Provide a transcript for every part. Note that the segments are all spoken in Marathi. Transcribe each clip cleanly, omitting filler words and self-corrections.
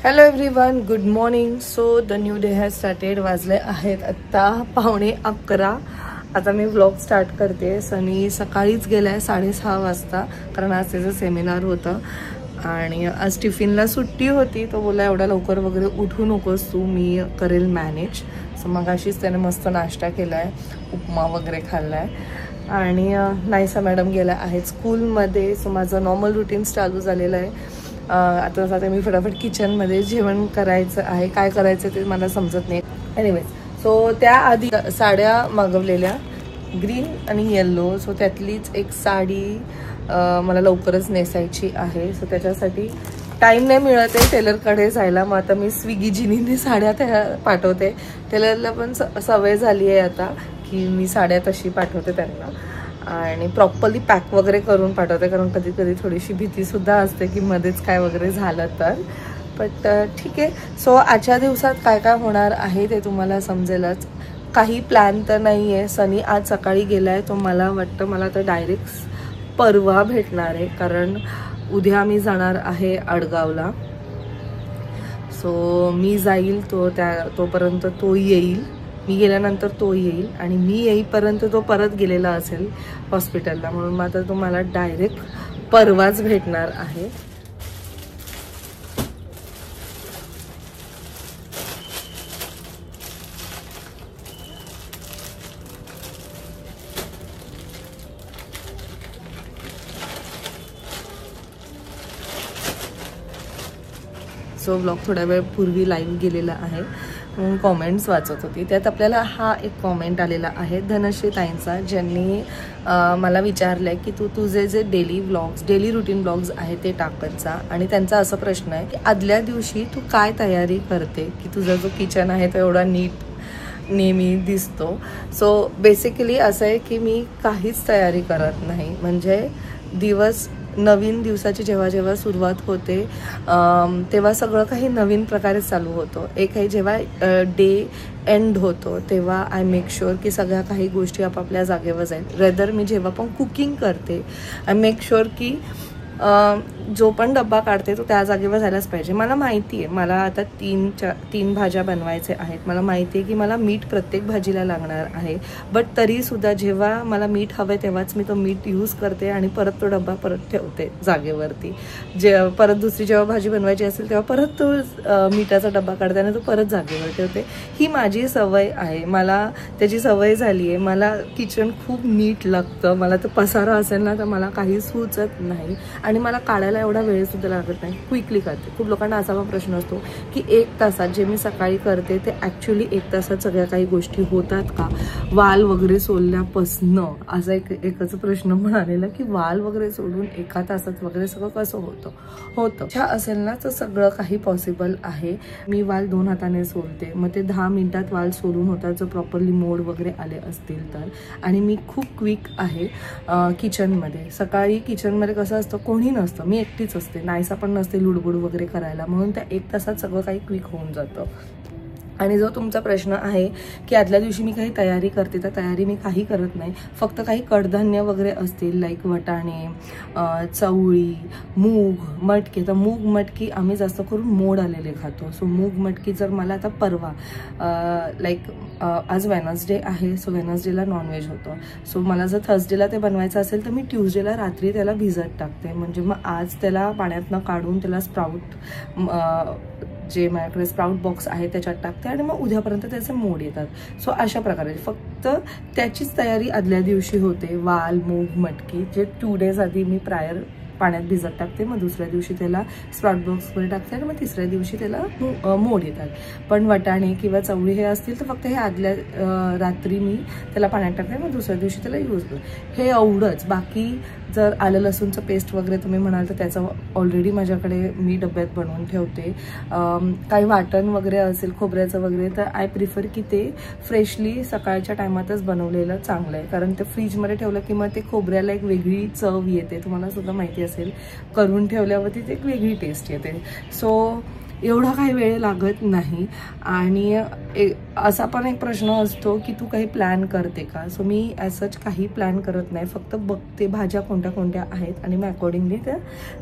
Hello everyone, good morning. So the new day has started. वाजले आहेत आत्ता 11:15. आता मी व्लॉग स्टार्ट करते. सनी सकाळीच गेलाय 6:30 वाजता, कारण आज त्याचं सेमिनार होतं आणि आज टिफिनला सुट्टी होती. तो बोला एवढा लवकर वगैरे उठू नकोस तू, मी करेल मॅनेज. सो मग अशीच त्याने मस्त नाश्ता केला आहे, उपमा वगैरे खाल्ला आहे आणि नायसा मॅडम गेल्या आहेत स्कूलमध्ये. सो माझं नॉर्मल रुटीन चालू झालेलं आहे. आता मी फटाफट किचनमध्ये जेवण करायचं आहे. काय करायचं ते मला समजत नाही. एनिवेज, सो त्याआधी साड्या मागवलेल्या ग्रीन आणि येल्लो. सो त्यातलीच एक साडी मला लवकरच नेसायची आहे. सो त्याच्यासाठी टाईम नाही मिळत आहे टेलरकडे जायला. मग आता मी स्विगी जिनीने साड्या त्या पाठवते. टेलरला पण सवय झाली आहे आता की मी साड्या तशी पाठवते त्यांना आणि प्रॉपरली पॅक वगैरे करून पाठवते, कारण कधी कधी थोडीशी भीतीसुद्धा असते की मध्येच काय वगैरे झालं तर. बट ठीक आहे. सो आजच्या दिवसात काय काय होणार आहे ते तुम्हाला समजेलच. काही प्लॅन तर नाही आहे. सनी आज सकाळी गेला आहे. तो मला वाटतं मला तर डायरेक्ट परवा भेटणार आहे, कारण उद्या मी जाणार आहे आडगावला. सो मी जाईल, तोपर्यंत तो येईल. मी गेल्यानंतर तो येईल आणि मी येईपर्यंत तो परत गेलेला असेल हॉस्पिटलला. म्हणून मग आता तो मला डायरेक्ट परवाच भेटणार आहे. सो ब्लॉग थोड्या वेळ पूर्वी लाईव्ह गेलेला आहे. कॉमेंट्स वाचत होती. त्यात आपल्याला हा एक कॉमेंट आलेला आहे धनश्री ताईंचा, ज्यांनी मला विचारलं आहे की तू तुझे जे डेली रुटीन ब्लॉग्स आहे ते टाकत जा. आणि त्यांचा असा प्रश्न आहे की आदल्या दिवशी तू काय तयारी करते की तुझा जो किचन आहे तो एवढा नीट नेहमी दिसतो. सो बेसिकली असं आहे की मी काहीच तयारी करत नाही. म्हणजे नवीन दिवसाची जेव्हा सुरुवात होते तेव्हा सगळं काही नवीन प्रकारे चालू होतं. एक आहे जेव्हा डे एंड होतो तेव्हा आय मेक शुअर की सगळ्या काही गोष्टी आपापल्या जागेवर जाईल. रेदर मी जेव्हा पण कुकिंग करते आय मेक शुअर की जो पण डब्बा काढते तो त्या जागेवर जायलाच पाहिजे. मला माहिती आहे मला आता 3 भाज्या बनवायचे आहेत. मला माहिती आहे की मला मीठ प्रत्येक भाजीला लागणार आहे. बट तरीसुद्धा जेव्हा मला मीठ हवं आहे तेव्हाच मी तो मीठ यूज करते आणि परत तो डब्बा परत ठेवते जागेवरती. परत दुसरी जेव्हा भाजी बनवायची असेल तेव्हा परत तो मिठाचा डब्बा काढते आणि तो परत जागेवर ठेवते. ही माझी सवय आहे. मला त्याची सवय झाली आहे. मला किचन खूप नीट लागतं. मला तर पसारा असेल ना तर मला काही सुचत नाही आणि मला काढायला एवढा वेळ सुद्धा लागत नाही. क्विकली करते. खूप लोकांना असा पण प्रश्न असतो की 1 तासात जे मी सकाळी करते ते ॲक्च्युली 1 तासात सगळ्या काही गोष्टी होतात का? वाल वगैरे सोलल्यापासनं असा एकच प्रश्न पण आलेला की वाल वगैरे सोडून 1 तासात वगैरे सगळं कसं होतं. अच्छा असेल ना तर सगळं काही पॉसिबल आहे. मी वाल 2 हाताने सोलते. मग ते 10 मिनिटात वाल सोलून होतात जर प्रॉपरली मोड वगैरे आले असतील तर. आणि मी खूप क्विक आहे किचनमध्ये. सकाळी किचनमध्ये कसं असतं, कोणी नसतं, मी एकटीच असते. नायसा पण नसते लुडबुड वगैरे करायला. म्हणून त्या 1 तासात सगळं काही क्विक होऊन जातं. आणि जो तुमचा प्रश्न आहे की आदल्या दिवशी मी काही तयारी करते, तर तयारी मी काही करत नाही. फक्त काही कडधान्य वगैरे असतील लाईक वटाणे, चवळी, मूग, मटकी. तर मूग मटकी आम्ही जास्त करून मोड आलेले खातो. सो मूग मटकी जर मला आता परवा आज वेनसडे आहे, सो वेनसडेला नॉनव्हेज होतं. सो मला जर थर्सडेला ते बनवायचं असेल तर मी ट्यूजडेला रात्री त्याला भिजत टाकते. म्हणजे मग आज त्याला पाण्यातनं काढून त्याला जे माझ्याकडे स्प्राउट बॉक्स आहे त्याच्यात टाकते आणि मग उद्यापर्यंत त्याचे मोड येतात. सो अशा प्रकारे फक्त त्याचीच तयारी आदल्या दिवशी होते. वाल, मूग, मटकी जे 2 डेज आधी मी प्रायर पाण्यात भिजत टाकते. मग दुसऱ्या दिवशी त्याला स्प्राउट बॉक्समध्ये टाकते आणि मग तिसऱ्या दिवशी त्याला मोड येतात. पण वटाणे किंवा चवळी हे असतील तर फक्त हे आदल्या रात्री मी त्याला पाण्यात टाकते. मग दुसऱ्या दिवशी त्याला यूज करते. हे एवढंच. बाकी जर आलं लसूणचं पेस्ट वगैरे तुम्ही म्हणाल तर त्याचं ऑलरेडी माझ्याकडे मी डब्यात बनवून ठेवते. काही वाटण वगैरे असेल खोबऱ्याचं वगैरे तर आय प्रिफर की ते फ्रेशली सकाळच्या टायमातच बनवलेलं चांगलं आहे. कारण ते फ्रीजमध्ये ठेवलं की मग ते खोबऱ्याला एक वेगळी चव येते. तुम्हाला सुद्धा माहिती असेल, करून ठेवल्यावरती ते एक वेगळी टेस्ट येते. सो एवढा काही वेळ लागत नाही. आणि असा पण एक प्रश्न असतो की तू काही प्लॅन करते का. सो मी ॲज काही प्लॅन करत नाही, फक्त बघते भाज्या कोणत्या कोणत्या आहेत आणि मी अकॉर्डिंगली ते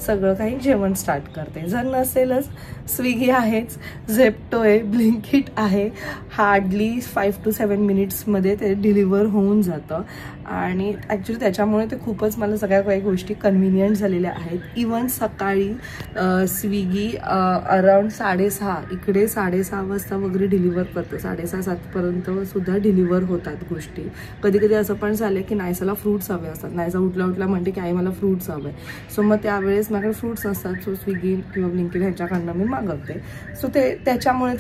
सगळं काही जेवण स्टार्ट करते. जर नसेलच स्विगी आहेच, झेप्टो आहे, ब्लिंकिट आहे, हार्डली 5 to 7 मिनिट्समध्ये ते डिलिव्हर होऊन जातं. आणि ॲक्च्युली त्याच्यामुळे ते खूपच मला सगळ्या काही गोष्टी कन्व्हिनियंट झालेल्या आहेत. इवन सकाळी स्विगी अराउंड 6:30 इकडे 6:30 वाजता वगैरे डिलिव्हर करतं. 6:30-7पर्यंत सुद्धा डिलिव्हर होतात गोष्टी. कधी कधी असं पण झालं की नायसाला फ्रूट्स हवे असतात, नायसा उठल्या म्हणते की आई मला फ्रूट्स हवे. सो मग त्यावेळेस माझ्याकडे फ्रूट्स असतात, सो स्विगी किंवा ब्लिंकिट ह्याच्याकडनं मी मागवते. सो त्याच्यामुळे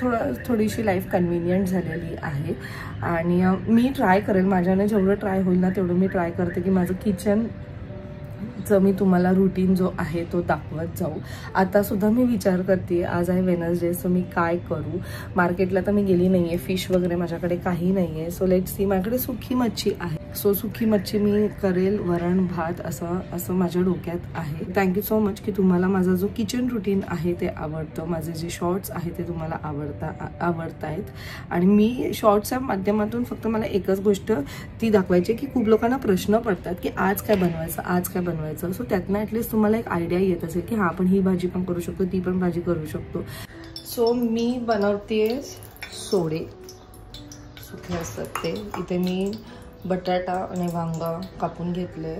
थोडीशी लाईफ कन्व्हिनियंट झालेली आहे. आणि मी ट्राय करेल, माझ्याने जेवढं ट्राय होईल ना तेवढं मी ट्राय करते की माझं किचनचं मी तुम्हाला रुटीन जो आहे तो दाखवत जाऊ. आता सुद्धा मी विचार करते, आज आहे वेनसडे, सो मी काय करू. मार्केटला तर मी गेली नाही आहे, फिश वगैरे माझ्याकडे काही नाही आहे. सो लेट्स सी, माझ्याकडे सुकी मच्छी आहे, सो सुकी मच्छी मी करेल, वरण भात असं माझ्या डोक्यात आहे. थँक्यू सो मच की तुम्हाला माझा जो किचन रुटीन आहे ते आवडतं, माझे जे शॉर्ट्स आहे ते तुम्हाला आवडत आहेत. आणि मी शॉर्ट्सच्या माध्यमातून फक्त मला एकच गोष्ट ती दाखवायची की खूप लोकांना प्रश्न पडतात की आज काय बनवायचं. सो त्यातनं ॲटलिस्ट तुम्हाला एक आयडिया येत असेल की हां आपण ही भाजी पण करू शकतो, ती पण भाजी करू शकतो. सो मी बनवते सोडे, सुखे असतात ते. इथे मी बटाटा आणि वांगा कापून घेतले,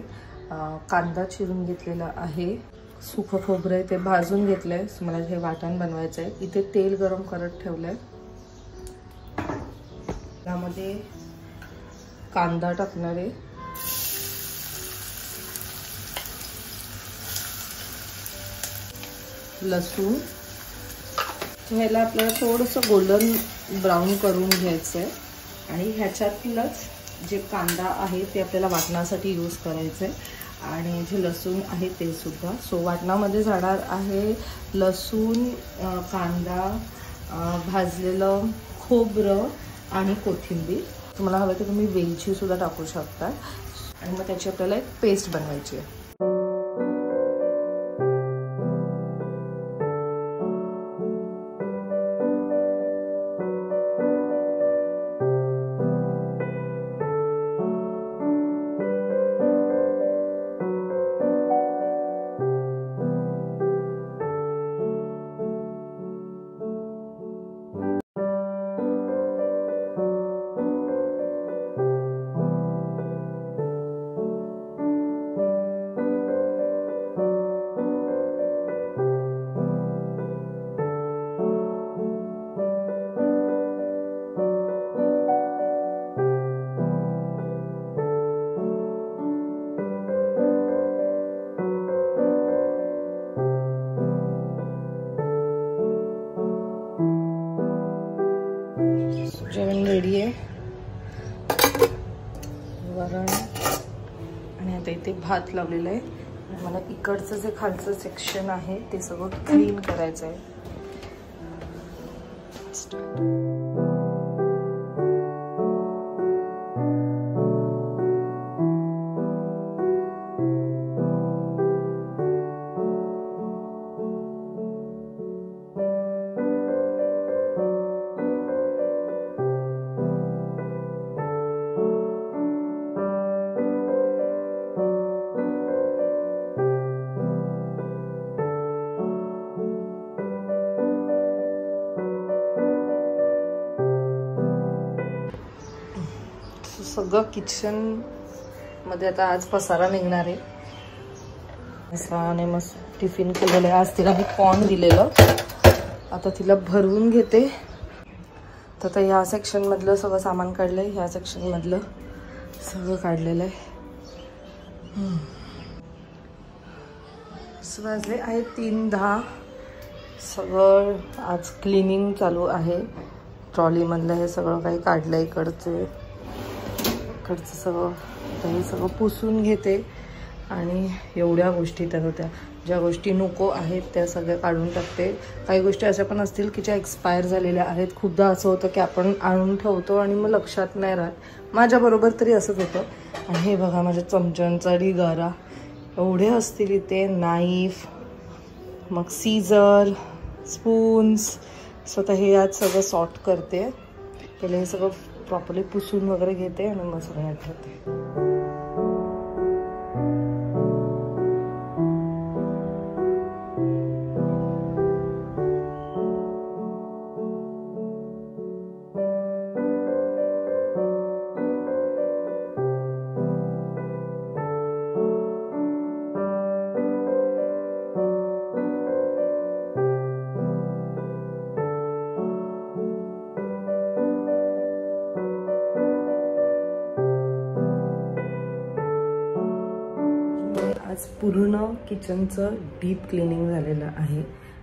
कांदा चिरून घेतलेला आहे, सुकं खोबरं आहे ते भाजून घेतलं आहे. सो मला हे वाटण बनवायचं आहे. इथे तेल गरम करत ठेवलं आहे, त्यामध्ये कांदा टाकणार आहे, लसूण. ह्याला आपल्याला थोडंसं गोल्डन ब्राऊन करून घ्यायचं आहे. आणि ह्याच्यातलंच जे कांदा आहे ते आपल्याला वाटणासाठी यूज करायचं आहे. आणि जे लसूण आहे ते सुद्धा. सो वाटणामध्ये जाणार आहे लसूण, कांदा, भाजलेलं खोबरं आणि कोथिंबीर. तुम्हाला हवं तर तुम्ही वेलची सुद्धा टाकू शकता. आणि मग त्याची आपल्याला एक पेस्ट बनवायची आहे. जेवण रेडी आहे, वरण आणि आता इथे भात लावलेला आहे. मला इकडचं जे खालचं सेक्शन आहे ते सगळं क्लीन करायचं आहे. सगळं किचन मध्ये आता आज पसारा निघणार आहे. आणि मस्त टिफिन केलेलं आहे. आज तिला मी कॉर्न दिलेलं, आता तिला भरवून घेते. तर आता ह्या सेक्शन मधलं सगळं सामान काढलंय, ह्या सेक्शन मधलं सगळं काढलेलं आहे. वाजले आहे 3:10. सगळं आज क्लिनिंग चालू आहे. ट्रॉलीमधलं हे सगळं काही काढलंय, इकडचं सगळं. तर हे सगळं पुसून घेते. आणि एवढ्या गोष्टी त्यात होत्या, ज्या गोष्टी नको आहेत त्या सगळ्या काढून टाकते. काही गोष्टी अशा पण असतील की ज्या एक्सपायर झालेल्या आहेत. खूपदा असं होतं की आपण आणून ठेवतो आणि मग लक्षात नाही राहत. माझ्याबरोबर तरी असंच होतं. आणि हे बघा माझ्या चमच्यांचा ढिगारा एवढे असतील इथे. नाईफ, मग सीझर, स्पून्स. स्वतः हे आज सगळं सॉर्ट करते. पहिले हे सगळं प्रॉपरली पुसून वगैरे घेते आणि मग सगळं ठेवते. आज पूर्ण किचनचं डीप क्लिनिंग झालेलं आहे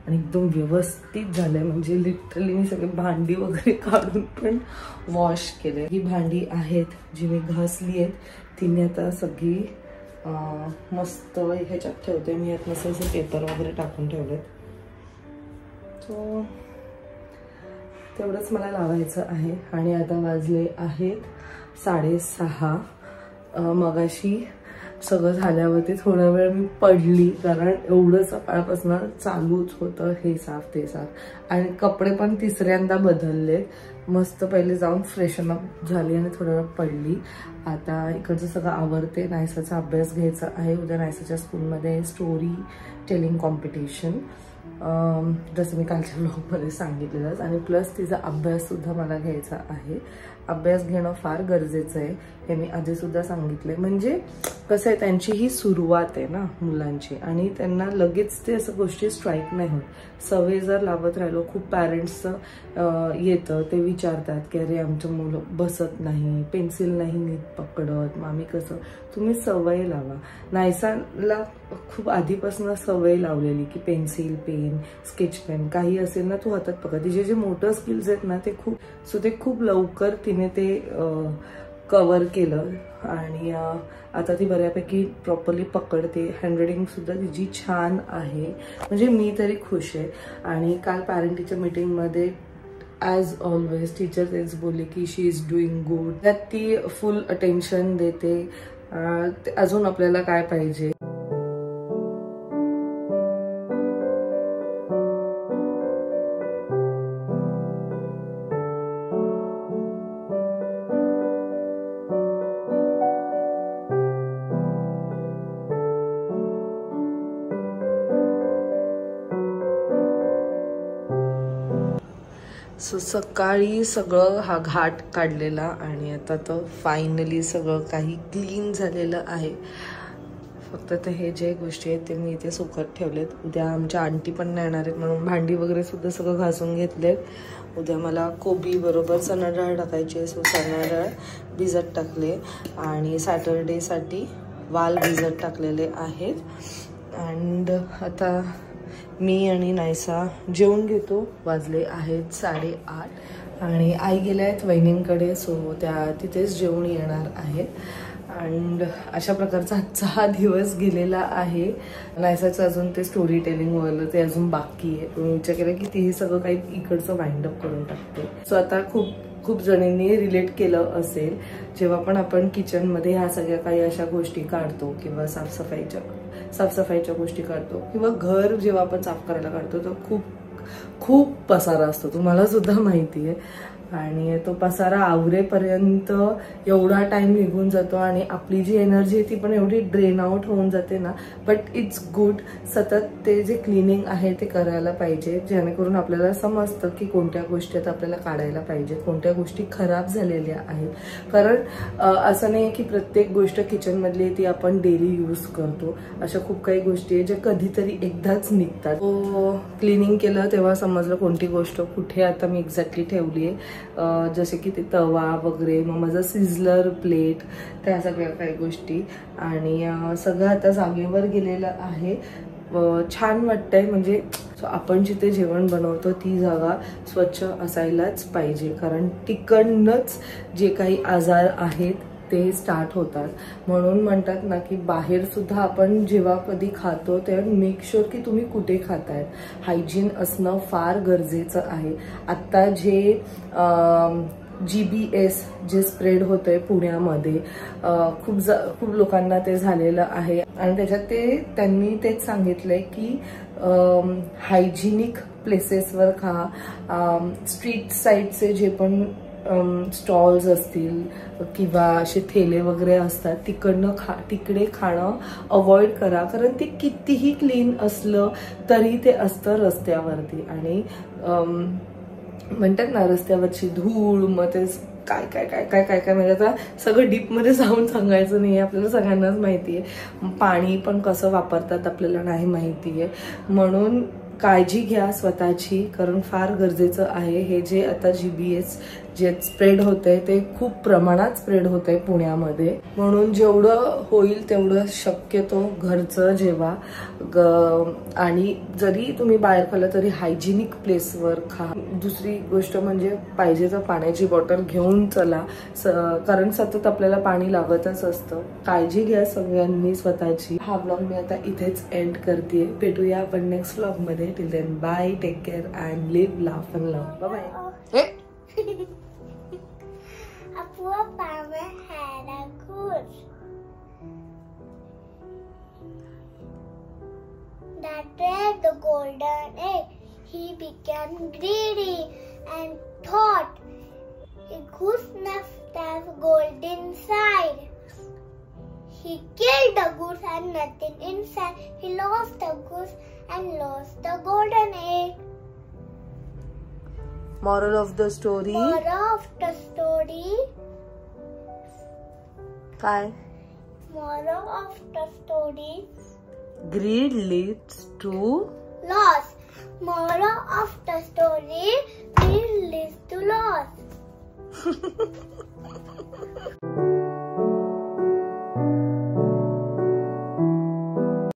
आणि एकदम व्यवस्थित झालंय. म्हणजे लिटरली मी सगळे भांडी वगैरे काढून पण वॉश केले. ही भांडी आहेत जी मी घासली आहेत, तिने आता सगळी मस्त ह्याच्यात ठेवते मी. यात मस्त असे पेपर वगैरे टाकून ठेवलेत. सो तेवढंच मला लावायचं आहे. आणि आता वाजले आहेत 6:30. मगाशी सगळं झाल्यावरती थोडा वेळ मी पडली, कारण एवढं सकाळपासून चालूच होतं हे साफ ते साफ. आणि कपडे पण तिसऱ्यांदा बदलले. मस्त पहिले जाऊन फ्रेशन अप झाली आणि थोडा वेळ पडली. आता इकडचं सगळं आवरते. नायसाचा अभ्यास घ्यायचा आहे. उद्या नायसाच्या स्कूलमध्ये स्टोरी टेलिंग कॉम्पिटिशन, जसं मी कालच्या ब्लॉगमध्ये सांगितलेलंच. आणि प्लस तिचा अभ्याससुद्धा मला घ्यायचा आहे. अभ्यास घेणं फार गरजेचं आहे हे मी आधीसुद्धा सांगितलंय. म्हणजे कसं आहे, त्यांची ही सुरुवात आहे ना मुलांची, आणि त्यांना लगेच ते असं गोष्टी स्ट्राईक नाही होत. सवय जर लावत राहिलो, खूप पॅरेंट्सचं येतं, ते विचारतात की अरे आमचं मुलं बसत नाही, पेन्सिल नाही नीट पकडत, मामी कसं. तुम्ही सवय लावा. नायसाला खूप आधीपासून सवय लावलेली की पेन्सिल, पेन, स्केच पेन काही असेल ना तू हातात पकड. तिचे जे मोटर स्किल्स आहेत ना ते खूप लवकर तिने ते कव्हर केलं. आणि आता ती बऱ्यापैकी प्रॉपरली पकडते. हँडरायटिंग सुद्धा तिची छान आहे. म्हणजे मी तरी खुश आहे. आणि काल पॅरेंट टीचर मीटिंगमध्ये ॲज ऑलवेज टीचर तेच बोलले की शी इज डुईंग गुड. त्यात ती फुल अटेन्शन देते. अजून आपल्याला काय पाहिजे. सो सकाळी सगळं हा घाट काढलेला आणि आता तर फायनली सगळं काही क्लीन झालेलं आहे. फक्त ते हे जे गोष्टी आहेत ते मी इथे सुकत ठेवलेत. उद्या आमच्या आंटी पण नाही येणार आहेत म्हणून भांडी वगैरे सुद्धा सगळं घासून घेतलेत. उद्या मला कोबी बरोबर चणा डाळ टाकायची आहे. सो चणा डाळ भिजत टाकले आणि सॅटर्डेसाठी वाल भिजत टाकलेले आहेत. अँड आता मी आणि नायसा जेवून घेतो. वाजले आहेत 8:30 आणि आई गेल्या आहेत वहिनींकडे. सो त्या तिथेच जेवून येणार आहेत. अँड अशा प्रकारचा आजचा हा दिवस गेलेला आहे. नायसाचं अजून ते स्टोरी टेलिंग वगैरे ते अजून बाकी आहे. मी विचार केला की तेही सगळं काही इकडचं वाइंड अप करून टाकते. सो आता खूप जणींनी रिलेट केलं असेल, जेव्हा पण आपण किचनमध्ये ह्या सगळ्या काही अशा गोष्टी काढतो किंवा साफसफाईच्या गोष्टी काढतो किंवा घर जेव्हा आपण साफ करायला काढतो तर खूप पसारा असतो. तुम्हाला सुद्धा माहिती आहे. आणि तो पसारा आवरेपर्यंत एवढा टाइम निघून जातो आणि आपली जी एनर्जी आहे ती पण एवढी ड्रेन आउट होऊन जाते ना. But it's good. सतत ते जे क्लिनिंग आहे ते करायला पाहिजे, जेणेकरून आपल्याला समजतं की कोणत्या गोष्टी आपल्याला काढायला पाहिजे, कोणत्या गोष्टी खराब झालेल्या आहेत. कारण असं नाही की प्रत्येक गोष्ट किचनमधली ती आपण डेली यूज करतो. अशा खूप काही गोष्टी आहेत ज्या कधीतरी एकदाच निघतात. क्लिनिंग केलं तेव्हा समजलं कोणती गोष्ट कुठे आता मी एक्झॅक्टली ठेवली आहे. जसे की ते तवा वगैरे, मग माझं सिझलर प्लेट, त्या सगळ्या काही गोष्टी. आणि सगळं आता जागेवर गेलेलं आहे. छान वाटतंय. म्हणजे आपण जिथे जेवण बनवतो ती जागा स्वच्छ असायलाच पाहिजे, कारण तिकडनंच जे काही आजार आहेत ते स्टार्ट होतात. म्हणून म्हणतात ना की बाहेर सुद्धा आपण जेव्हा कधी खातो तेव्हा मेक शुअर की तुम्ही कुठे खाताय. हायजीन असणं फार गरजेचं आहे. आत्ता जे GBS जे स्प्रेड होतंय पुण्यामध्ये, खूप लोकांना ते झालेलं आहे. आणि त्याच्यात त्यांनी तेच सांगितलंय की हायजिनिक प्लेसेसवर खा, स्ट्रीट साईडचे जे पण स्टॉल्स असतील किंवा असे ठेले वगैरे असतात तिकडे खाणं अवॉइड करा, कारण ते कितीही क्लीन असलं तरी ते असतं रस्त्यावरती. आणि म्हणतात ना रस्त्यावरची धूळ, मग ते काय काय काय काय काय काय म्हणजे आता सगळं डीपमध्ये जाऊन सांगायचं नाही, आपल्याला सगळ्यांनाच माहिती आहे. पाणी पण कसं वापरतात आपल्याला नाही माहिती आहे, म्हणून काळजी घ्या स्वतःची, कारण फार गरजेचं आहे. हे जे आता GBS जे स्प्रेड होतंय ते खूप प्रमाणात स्प्रेड होतंय पुण्यामध्ये, म्हणून जेवढं होईल तेवढं शक्यतो घरचं जेवा. आणि जरी तुम्ही बाहेर खाल्लं तरी हायजिनिक प्लेसवर खा. दुसरी गोष्ट म्हणजे पाहिजे तर पाण्याची बॉटल घेऊन चला, कारण सतत आपल्याला पाणी लागतच असतं. काळजी घ्या सगळ्यांनी स्वतःची. हा ब्लॉग मी आता इथेच एंड करते. भेटूया आपण नेक्स्ट ब्लॉग मध्ये. Till then bye, take care and live, laugh and love. Bye bye. A poor farmer had a goose that laid the golden egg. He became greedy and thought a goose must have gold inside. He killed the goose and nothing inside. He lost the goose and lost the golden egg. Moral of the story. Moral of the story. काय? Moral of the story. Greed leads to Loss. Moral of the story. Greed leads to loss.